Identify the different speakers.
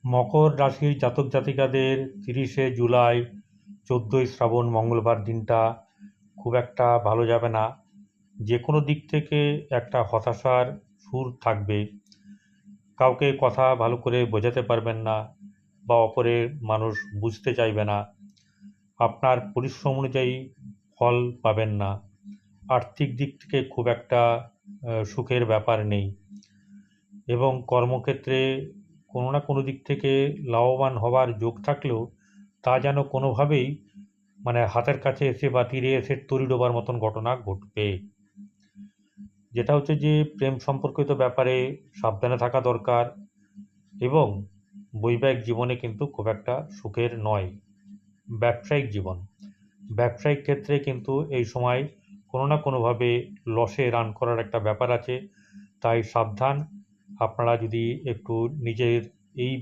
Speaker 1: মকর রাশির জাতক জাতিকাদের 30শে জুলাই 14ই শ্রাবণ মঙ্গলবার দিনটা খুব একটা ভালো যাবে না। যে কোনো দিক থেকে একটা হতাশার সুর থাকবে। কাউকে কথা ভালো করে বোঝাতে পারবেন না বা অপরের মানুষ বুঝতে চাইবে না। আপনার পরিশ্রম অনুযায়ী ফল পাবেন না। আর্থিক দিক থেকে খুব একটা সুখের ব্যাপার নেই এবং কর্মক্ষেত্রে কোনো না কোনো দিক থেকে লাভবান হওয়ার যোগ থাকলেও তা যেন কোনোভাবেই হাতের কাছে এসে বা তীরে এসে তরি ডোবার মতন ঘটনা ঘটবে। যেটা হচ্ছে যে প্রেম সম্পর্কিত ব্যাপারে সাবধানে থাকা দরকার এবং বৈবাহিক জীবনে কিন্তু খুব একটা সুখের নয়। ব্যবসায়িক জীবন, ব্যবসায়িক ক্ষেত্রে কিন্তু এই সময় কোনো না কোনোভাবে লসে রান করার একটা ব্যাপার আছে। তাই সাবধান। আপনারা যদি একটু নিজের এই